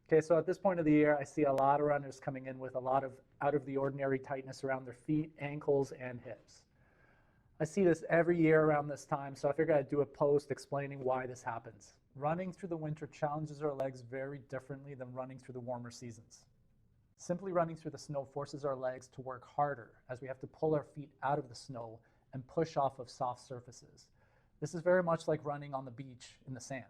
Okay, so at this point of the year, I see a lot of runners coming in with a lot of out of the ordinary tightness around their feet, ankles, and hips. I see this every year around this time, so I figured I'd do a post explaining why this happens. Running through the winter challenges our legs very differently than running through the warmer seasons. Simply running through the snow forces our legs to work harder as we have to pull our feet out of the snow and push off of soft surfaces. This is very much like running on the beach in the sand.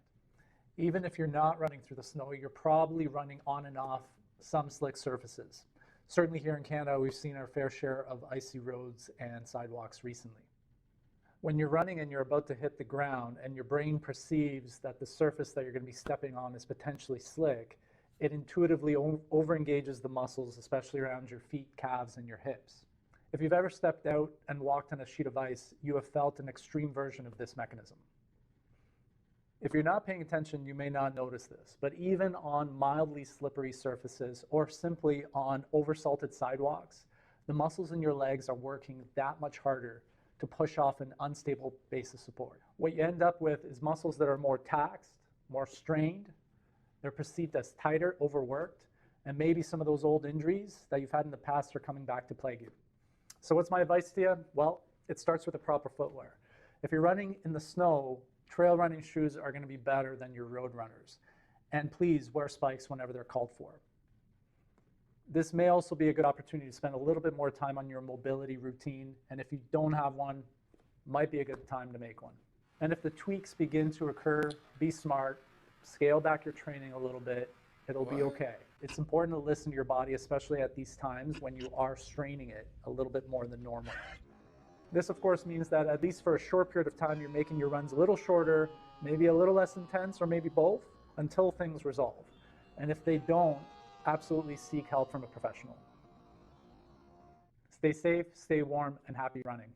Even if you're not running through the snow, you're probably running on and off some slick surfaces. Certainly here in Canada, we've seen our fair share of icy roads and sidewalks recently. When you're running and you're about to hit the ground and your brain perceives that the surface that you're going to be stepping on is potentially slick, it intuitively overengages the muscles, especially around your feet, calves, and your hips. If you've ever stepped out and walked on a sheet of ice, you have felt an extreme version of this mechanism. If you're not paying attention, you may not notice this, but even on mildly slippery surfaces or simply on oversalted sidewalks, the muscles in your legs are working that much harder to push off an unstable base of support. What you end up with is muscles that are more taxed, more strained, they're perceived as tighter, overworked, and maybe some of those old injuries that you've had in the past are coming back to plague you. So what's my advice to you? Well, it starts with the proper footwear. If you're running in the snow, trail running shoes are going to be better than your road runners. And please wear spikes whenever they're called for. This may also be a good opportunity to spend a little bit more time on your mobility routine. And if you don't have one, might be a good time to make one. And if the tweaks begin to occur, be smart, scale back your training a little bit. It'll be okay. It's important to listen to your body, especially at these times when you are straining it a little bit more than normal. This, of course, means that at least for a short period of time, you're making your runs a little shorter, maybe a little less intense, or maybe both, until things resolve. And if they don't, absolutely seek help from a professional. Stay safe, stay warm, and happy running.